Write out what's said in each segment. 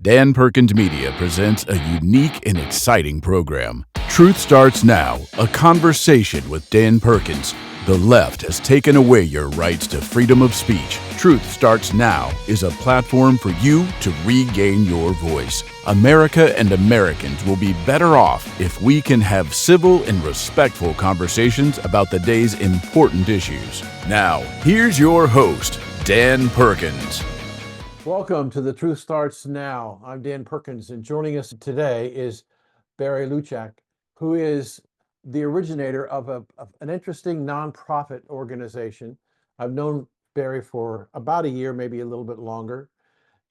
Dan Perkins Media presents a unique and exciting program. Truth Starts Now, a conversation with Dan Perkins. The left has taken away your rights to freedom of speech. Truth Starts Now is a platform for you to regain your voice. America and Americans will be better off if we can have civil and respectful conversations about the day's important issues. Now, here's your host, Dan Perkins. Welcome to The Truth Starts Now. I'm Dan Perkins, and joining us today is Barry Luchak, who is the originator of an interesting nonprofit organization. I've known Barry for about a year, maybe a little bit longer,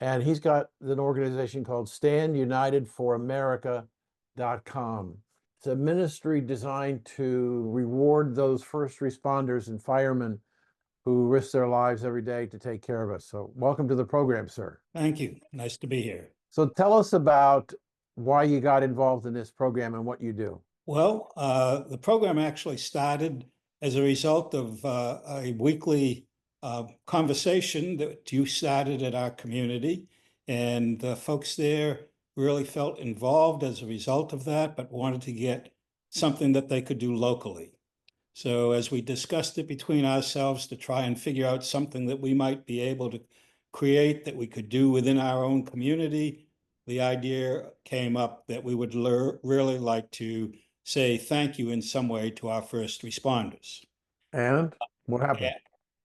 and he's got an organization called StandUnitedForAmerica.com. It's a ministry designed to reward those first responders and firemen who risk their lives every day to take care of us. So welcome to the program, sir. Thank you. Nice to be here. So tell us about why you got involved in this program and what you do. Well, the program actually started as a result of a weekly conversation that you started at our community, and the folks there really felt involved as a result of that, but wanted to get something that they could do locally. So as we discussed it between ourselves to try and figure out something that we might be able to create that we could do within our own community, the idea came up that we would really like to say thank you in some way to our first responders. And what happened?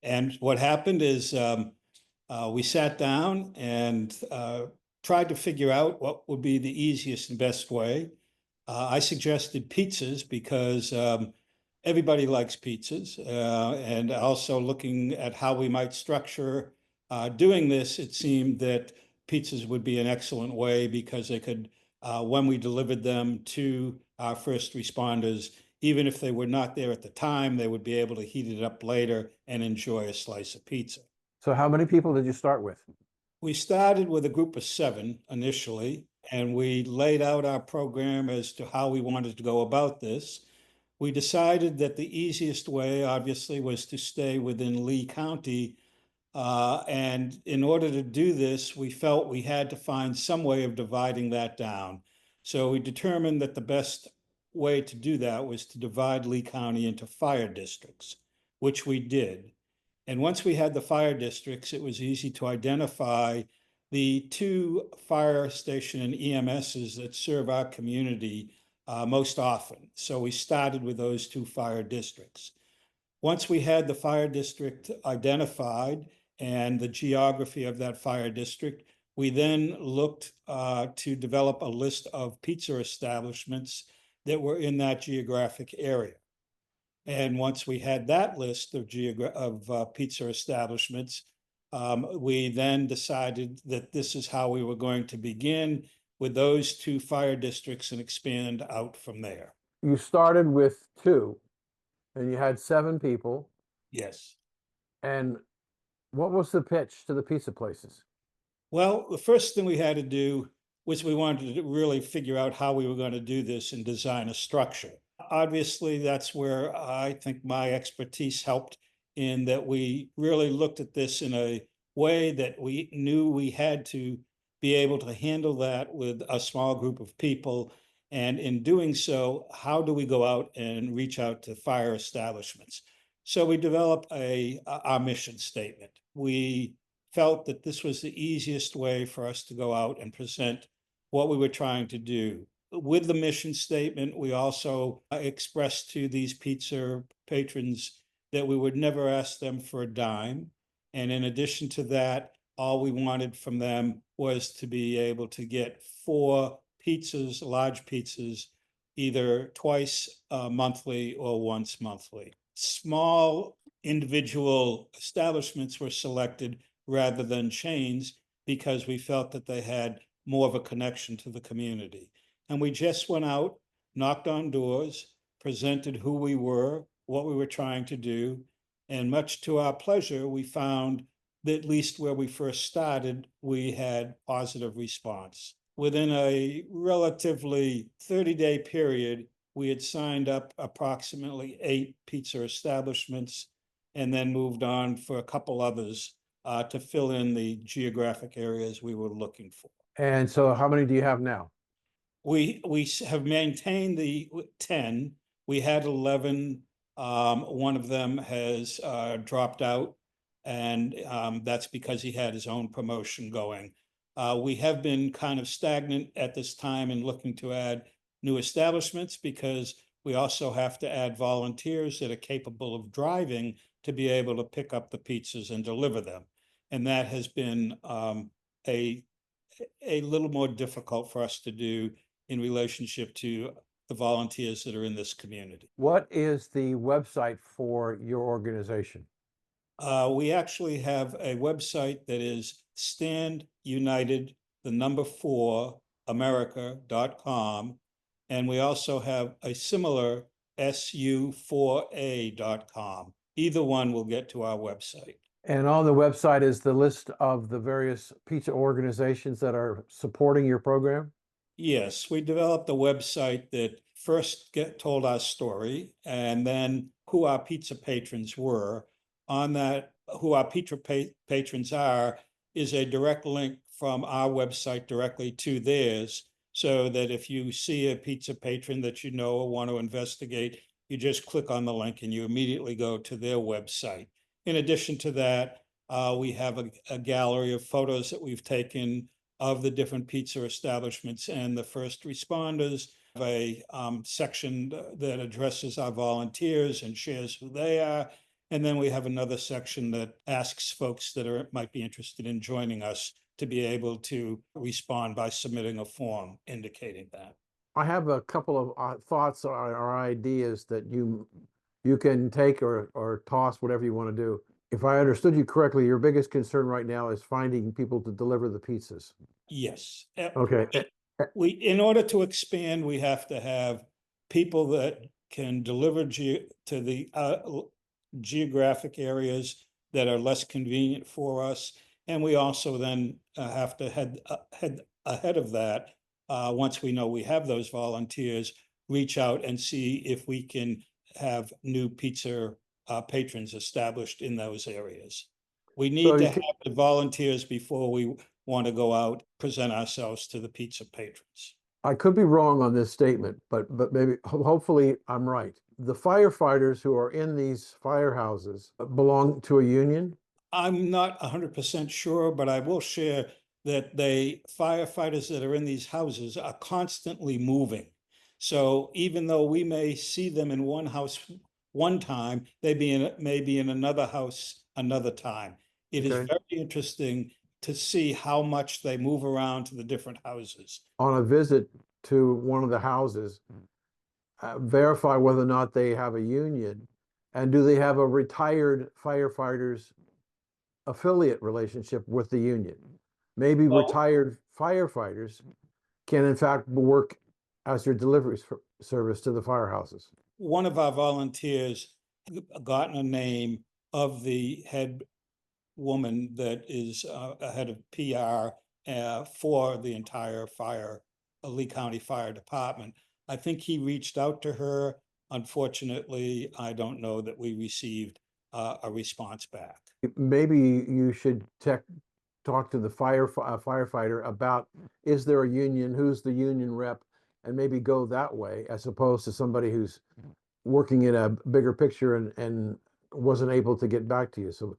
And what happened is we sat down and tried to figure out what would be the easiest and best way. I suggested pizzas because everybody likes pizzas, and also looking at how we might structure doing this, it seemed that pizzas would be an excellent way because they could, when we delivered them to our first responders, even if they were not there at the time, they would be able to heat it up later and enjoy a slice of pizza. So how many people did you start with? We started with a group of 7 initially, and we laid out our program as to how we wanted to go about this. We decided that the easiest way, obviously, was to stay within Lee County. And in order to do this, we felt we had to find some way of dividing that down. So we determined that the best way to do that was to divide Lee County into fire districts, which we did. And once we had the fire districts, it was easy to identify the 2 fire station and EMSs that serve our community most often. So we started with those 2 fire districts. Once we had the fire district identified and the geography of that fire district, we then looked to develop a list of pizza establishments that were in that geographic area. And once we had that list of pizza establishments, we then decided that this is how we were going to begin with those 2 fire districts and expand out from there. You started with 2 and you had 7 people. Yes. And what was the pitch to the pizza places? Well, the first thing we had to do was we wanted to really figure out how we were going to do this and design a structure. Obviously, that's where I think my expertise helped, in that we really looked at this in a way that we knew we had to be able to handle that with a small group of people. And in doing so, how do we go out and reach out to fire establishments? So we developed our mission statement. We felt that this was the easiest way for us to go out and present what we were trying to do. With the mission statement, we also expressed to these pizza patrons that we would never ask them for a dime. And in addition to that, all we wanted from them was to be able to get 4 pizzas, large pizzas, either twice monthly or once monthly. Small individual establishments were selected rather than chains because we felt that they had more of a connection to the community. And we just went out, knocked on doors, presented who we were, what we were trying to do, and much to our pleasure, we found that at least where we first started, we had positive response. Within a relatively 30-day period, we had signed up approximately 8 pizza establishments and then moved on for a couple others to fill in the geographic areas we were looking for. And so how many do you have now? We have maintained the 10. We had 11. One of them has dropped out, and that's because he had his own promotion going. We have been kind of stagnant at this time and looking to add new establishments because we also have to add volunteers that are capable of driving to be able to pick up the pizzas and deliver them. And that has been a little more difficult for us to do in relationship to the volunteers that are in this community. What is the website for your organization? We actually have a website that is Stand United, the number 4, America.com. And we also have a similar SU4A.com. Either one will get to our website. And on the website is the list of the various pizza organizations that are supporting your program? Yes, we developed a website that first told our story and then who our pizza patrons were. On that, who our pizza patrons are is a direct link from our website directly to theirs, so that if you see a pizza patron that you know or want to investigate, you just click on the link and you immediately go to their website. In addition to that, we have a gallery of photos that we've taken of the different pizza establishments and the first responders, a section that addresses our volunteers and shares who they are. And then we have another section that asks folks that might be interested in joining us to be able to respond by submitting a form indicating that. I have a couple of thoughts or ideas that you can take or toss, whatever you want to do. If I understood you correctly, your biggest concern right now is finding people to deliver the pizzas. Yes. Okay. In order to expand, we have to have people that can deliver to the geographic areas that are less convenient for us. And we also then have to head ahead of that. Once we know we have those volunteers, reach out and see if we can have new pizza patrons established in those areas. We need to have the volunteers before we want to go out, present ourselves to the pizza patrons. I could be wrong on this statement, but maybe hopefully I'm right. The firefighters who are in these firehouses belong to a union? I'm not 100% sure, but I will share that the firefighters that are in these houses are constantly moving. So even though we may see them in one house one time, they may be in another house another time. It is very interesting to see how much they move around to the different houses. On a visit to one of the houses, verify whether or not they have a union, and do they have a retired firefighters affiliate relationship with the union? Maybe retired firefighters can in fact work as your delivery service to the firehouses. One of our volunteers gotten a name of the head woman that is a head of PR for the entire Lee County Fire Department. I think he reached out to her. Unfortunately, I don't know that we received a response back. Maybe you should talk to the firefighter about, is there a union, who's the union rep, and maybe go that way as opposed to somebody who's working in a bigger picture and wasn't able to get back to you. So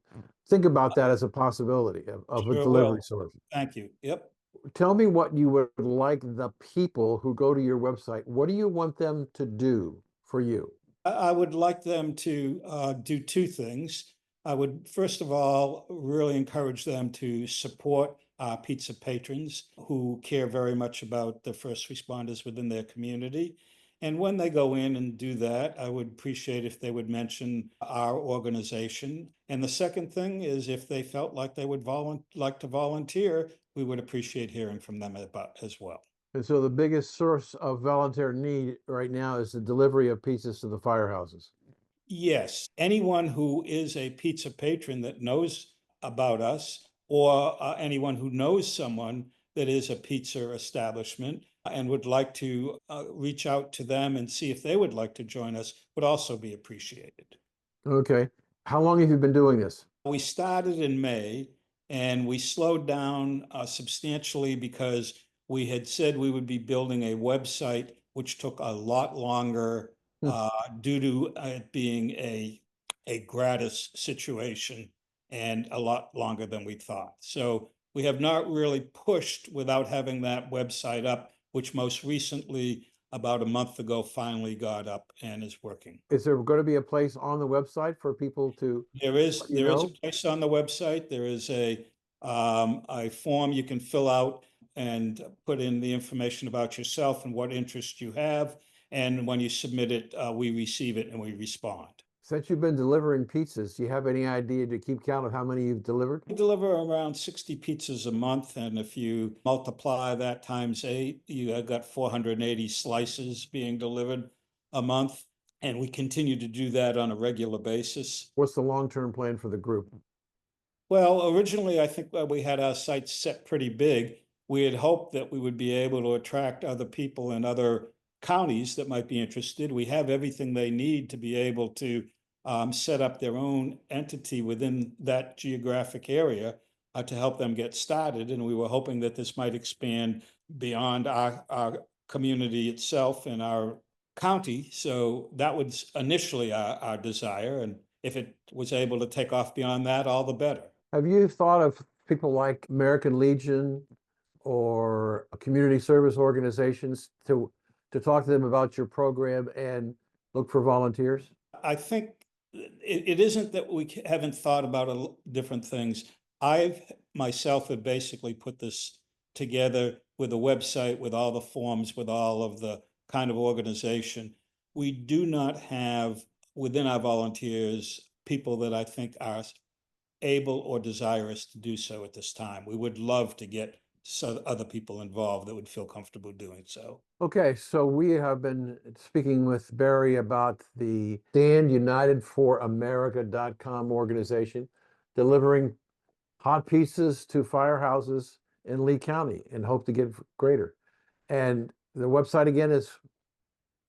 think about that as a possibility of a delivery source. Thank you. Yep. Tell me what you would like the people who go to your website, what do you want them to do for you? I would like them to do two things. I would, first of all, really encourage them to support our pizza patrons who care very much about the first responders within their community. And when they go in and do that, I would appreciate if they would mention our organization. And the second thing is if they felt like they would like to volunteer, we would appreciate hearing from them as well. And so the biggest source of volunteer need right now is the delivery of pizzas to the firehouses. Yes, anyone who is a pizza patron that knows about us, or anyone who knows someone that is a pizza establishment and would like to reach out to them and see if they would like to join us, would also be appreciated. Okay. How long have you been doing this? We started in May, And we slowed down substantially because we had said we would be building a website, which took a lot longer due to it being a gratis situation and a lot longer than we thought. So we have not really pushed without having that website up, which most recently, about a month ago, finally got up and is working. Is there going to be a place on the website for people to There is let you know? a place on the website. There is a form you can fill out and put in the information about yourself and what interest you have. And when you submit it, we receive it and we respond. Since you've been delivering pizzas, do you have any idea to keep count of how many you've delivered? We deliver around 60 pizzas a month, and if you multiply that times 8, you have got 480 slices being delivered a month. And we continue to do that on a regular basis. What's the long-term plan for the group? Well, originally, I think we had our sights set pretty big. We had hoped that we would be able to attract other people in other counties that might be interested. We have everything they need to be able to set up their own entity within that geographic area to help them get started. And we were hoping that this might expand beyond our community itself and our county. So that was initially our desire. And if it was able to take off beyond that, all the better. Have you thought of people like American Legion or community service organizations to talk to them about your program and look for volunteers? I think it isn't that we haven't thought about different things. I've myself have basically put this together with a website, with all the forms, with all of the kind of organization. We do not have within our volunteers people that I think are able or desirous to do so at this time. We would love to get other people involved that would feel comfortable doing so. Okay, so we have been speaking with Barry about the StandUnitedForAmerica.com organization, delivering hot pizzas to firehouses in Lee County and hope to get greater. And the website again is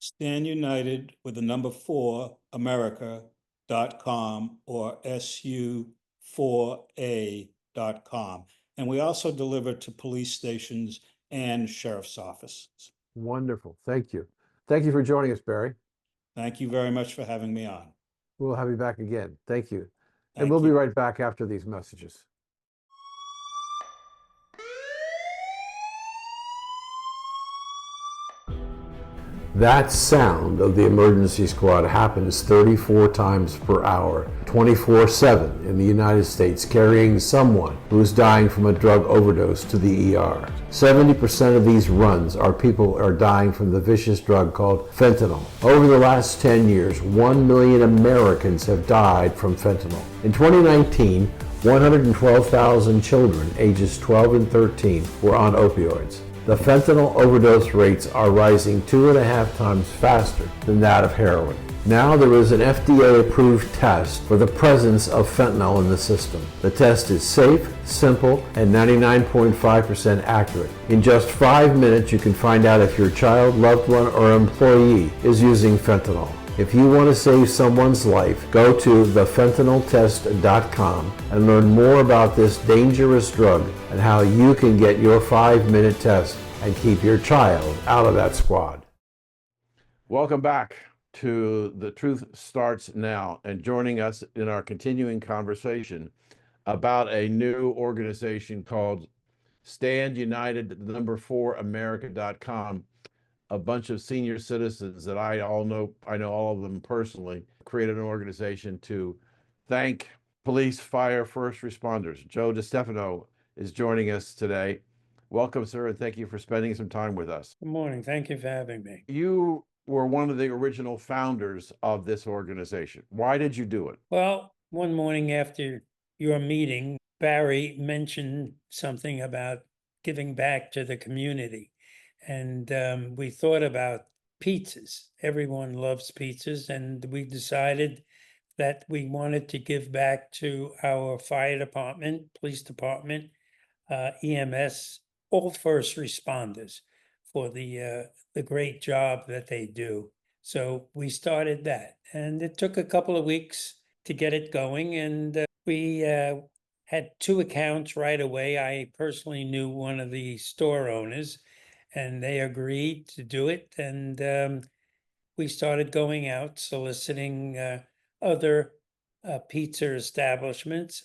Stand United with the number 4 America.com or SU4A.com. And we also deliver to police stations and sheriff's offices. wonderful. Thank you. Thank you for joining us, Barry. Thank you very much for having me on. We'll have you back again. Thank you. And Thank we'll be you. right back after these messages. That sound of the emergency squad happens 34 times per hour, 24/7 in the United States, carrying someone who is dying from a drug overdose to the ER. 70% of these runs are people are dying from the vicious drug called fentanyl. Over the last 10 years, 1 million Americans have died from fentanyl. In 2019, 112,000 children ages 12 and 13 were on opioids. The fentanyl overdose rates are rising 2.5 times faster than that of heroin. Now there is an FDA-approved test for the presence of fentanyl in the system. The test is safe, simple, and 99.5% accurate. In just 5 minutes, you can find out if your child, loved one, or employee is using fentanyl. If you want to save someone's life, go to thefentanyltest.com and learn more about this dangerous drug and how you can get your 5-minute test and keep your child out of that squad. Welcome back to The Truth Starts Now, and joining us in our continuing conversation about a new organization called StandUnited4America.com. A bunch of senior citizens that I know all of them personally, created an organization to thank police, fire, first responders. Joe DeStefano is joining us today. Welcome, sir, and thank you for spending some time with us. Good morning. Thank you for having me. You were one of the original founders of this organization. Why did you do it? Well, one morning after your meeting, Barry mentioned something about giving back to the community. And we thought about pizzas. Everyone loves pizzas. And we decided that we wanted to give back to our fire department, police department, EMS, all first responders for the great job that they do. So we started that. And it took a couple of weeks to get it going. And we had two accounts right away. I personally knew one of the store owners, and they agreed to do it. And we started going out soliciting other pizza establishments,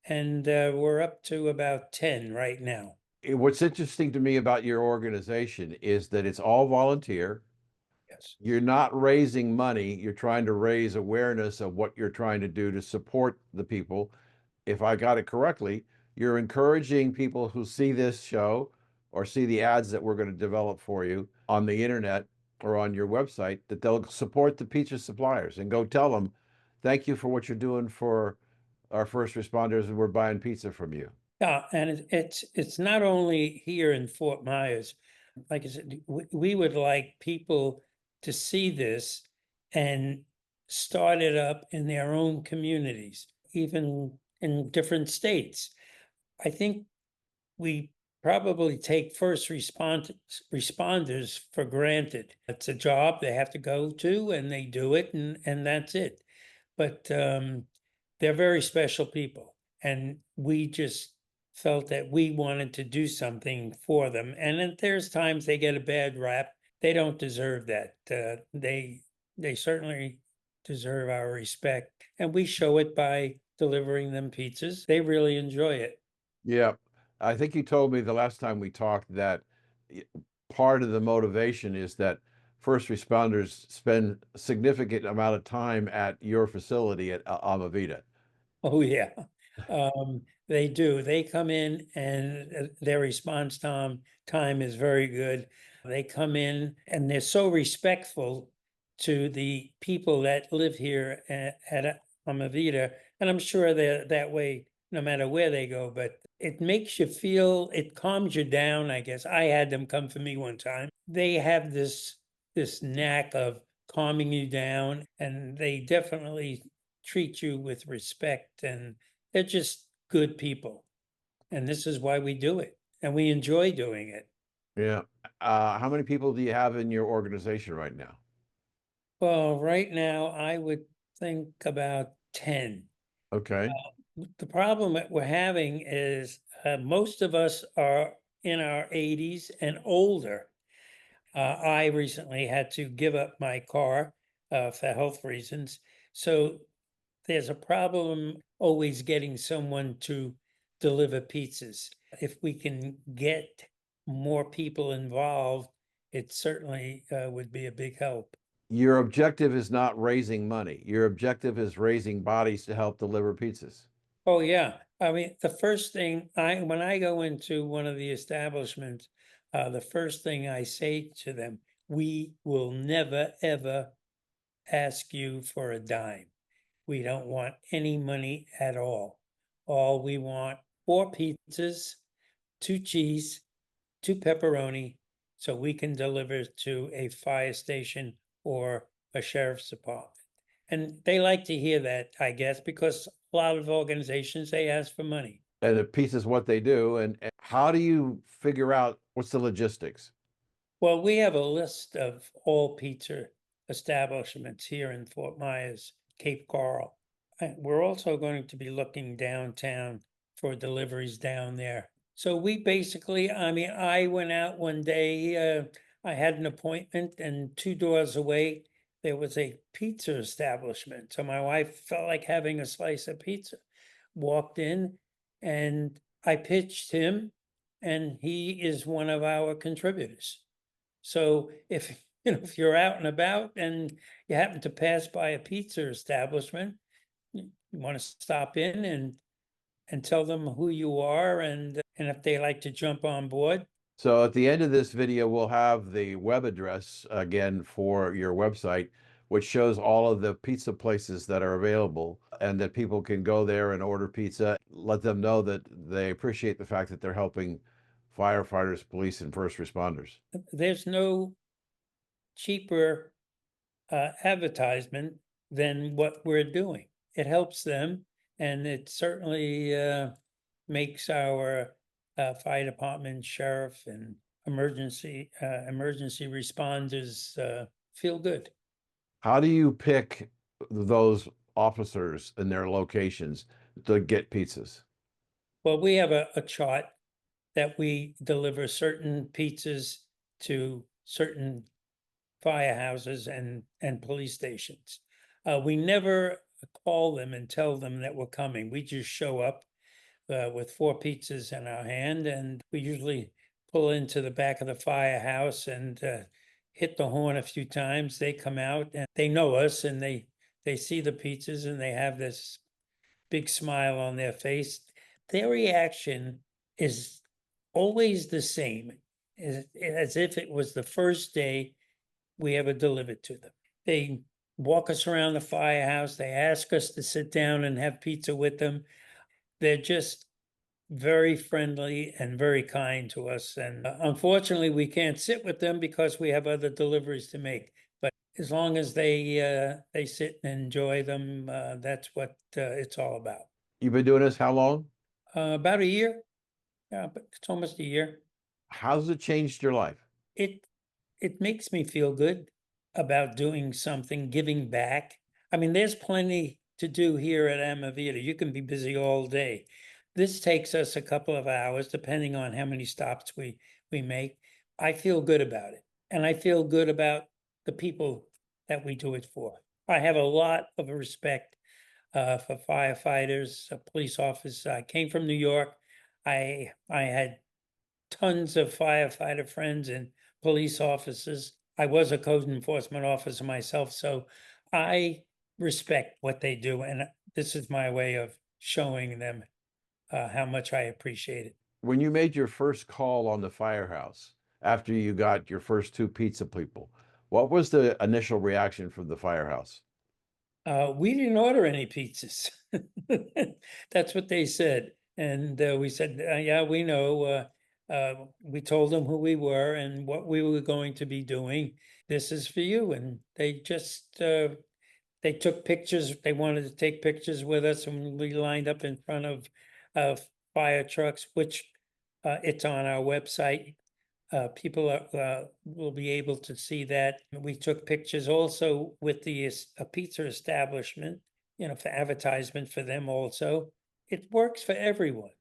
and we're up to about 10 right now. What's interesting to me about your organization is that it's all volunteer. Yes. You're not raising money, you're trying to raise awareness of what you're trying to do to support the people. If I got it correctly, you're encouraging people who see this show or see the ads that we're going to develop for you on the internet or on your website that they'll support the pizza suppliers and go tell them, thank you for what you're doing for our first responders, and we're buying pizza from you. Yeah, and it's not only here in Fort Myers. Like I said, we would like people to see this and start it up in their own communities, even in different states. I think we probably take first responders for granted. It's a job they have to go to and they do it, and that's it. But they're very special people, and we just felt that we wanted to do something for them. And then there's times they get a bad rap. They don't deserve that. They certainly deserve our respect, and we show it by delivering them pizzas. They really enjoy it. Yeah. I think you told me the last time we talked that y- part of the motivation is that first responders spend a significant amount of time at your facility at Amavita. Oh, yeah. They do. They come in and their response time is very good. They come in and they're so respectful to the people that live here at Amavita. And I'm sure they're that way no matter where they go, but it makes you feel, it calms you down, I guess. I had them come for me one time. They have this knack of calming you down, and they definitely treat you with respect, and they're just good people. And this is why we do it, and we enjoy doing it. Yeah. How many people do you have in your organization right now? Well, right now, I would think about 10. Okay. The problem that we're having is most of us are in our 80s and older. I recently had to give up my car for health reasons. So there's a problem always getting someone to deliver pizzas. If we can get more people involved, it certainly would be a big help. Your objective is not raising money. Your objective is raising bodies to help deliver pizzas. Oh, yeah. I mean, the first thing when I go into one of the establishments, the first thing I say to them, we will never, ever ask you for a dime. We don't want any money at all. All we want, 4 pizzas, 2 cheese, 2 pepperoni, so we can deliver to a fire station or a sheriff's department. And they like to hear that, I guess, because a lot of organizations, they ask for money. And a piece is what they do. And how do you figure out what's the logistics? Well, we have a list of all pizza establishments here in Fort Myers, Cape Coral. We're also going to be looking downtown for deliveries down there. So we basically, I mean, I went out one day, I had an appointment, and 2 doors away, there was a pizza establishment. So my wife felt like having a slice of pizza. Walked in and I pitched him, and he is one of our contributors. So if if you're out and about and you happen to pass by a pizza establishment, you want to stop in and tell them who you are, and if they like to jump on board. So at the end of this video, we'll have the web address again for your website, which shows all of the pizza places that are available and that people can go there and order pizza. Let them know that they appreciate the fact that they're helping firefighters, police, and first responders. There's no cheaper advertisement than what we're doing. It helps them, and it certainly makes our fire department, sheriff, and emergency responders feel good. How do you pick those officers and their locations to get pizzas? Well, we have a chart that we deliver certain pizzas to certain firehouses and police stations. We never call them and tell them that we're coming. We just show up with 4 pizzas in our hand, and we usually pull into the back of the firehouse and hit the horn a few times. They come out and they know us, and they see the pizzas and they have this big smile on their face. Their reaction is always the same, as if it was the first day we ever delivered to them. They walk us around the firehouse. They ask us to sit down and have pizza with them. They're just very friendly and very kind to us. And unfortunately, we can't sit with them because we have other deliveries to make. But as long as they sit and enjoy them, that's what it's all about. You've been doing this how long? About a year. Yeah, but it's almost a year. How's it changed your life? It makes me feel good about doing something, giving back. I mean, there's plenty to do here at Amavita. You can be busy all day. This takes us a couple of hours, depending on how many stops we make. I feel good about it. And I feel good about the people that we do it for. I have a lot of respect for firefighters, police officers. I came from New York. I had tons of firefighter friends and police officers. I was a code enforcement officer myself, so I respect what they do, and this is my way of showing them how much I appreciate it. When you made your first call on the firehouse after you got your first 2 pizza people, what was the initial reaction from the firehouse? We didn't order any pizzas. That's what they said. And we said, yeah, we know. We told them who we were and what we were going to be doing. This is for you. And they just, they took pictures. They wanted to take pictures with us, and we lined up in front of fire trucks, which it's on our website. People will be able to see that. We took pictures also with a pizza establishment, for advertisement for them also. It works for everyone,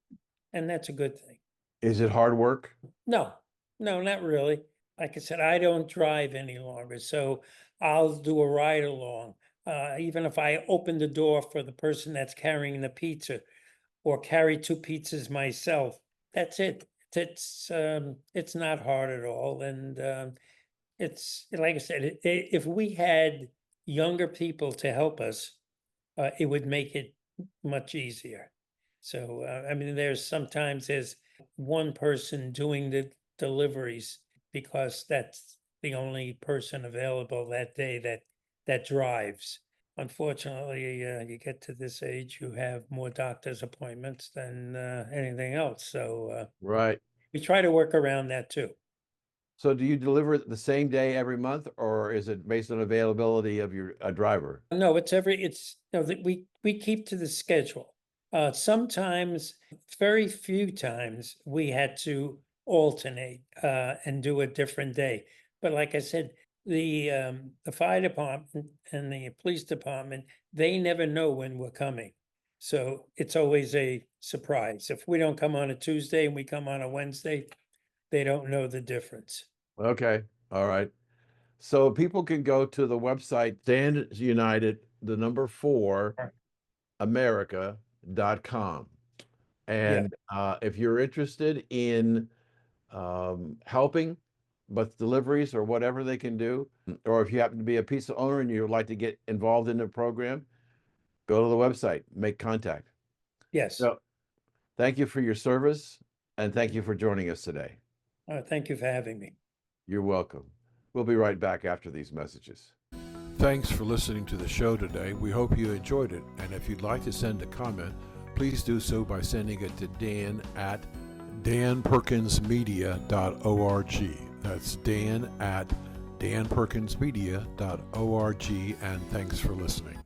and that's a good thing. Is it hard work? No, not really. Like I said, I don't drive any longer, so I'll do a ride along. Even if I open the door for the person that's carrying the pizza or carry 2 pizzas myself, that's it. It's not hard at all. And it's like I said, if we had younger people to help us, it would make it much easier. So, I mean, sometimes there's one person doing the deliveries because that's the only person available that day that drives. Unfortunately, you get to this age, you have more doctor's appointments than anything else. So Right. we try to work around that too. So do you deliver it the same day every month, or is it based on availability of your driver? No, we keep to the schedule. Sometimes, very few times, we had to alternate and do a different day. But like I said, the fire department and the police department, they never know when we're coming. So it's always a surprise. If we don't come on a Tuesday and we come on a Wednesday, they don't know the difference. Okay. All right. So people can go to the website Stand United, the number 4, America.com. And if you're interested in helping with deliveries or whatever they can do, or if you happen to be a pizza owner and you would like to get involved in the program, go to the website, make contact. Yes. So thank you for your service, and thank you for joining us today. Thank you for having me. You're welcome. We'll be right back after these messages. Thanks for listening to the show today. We hope you enjoyed it. And if you'd like to send a comment, please do so by sending it to Dan at danperkinsmedia.org. That's Dan at danperkinsmedia.org. And thanks for listening.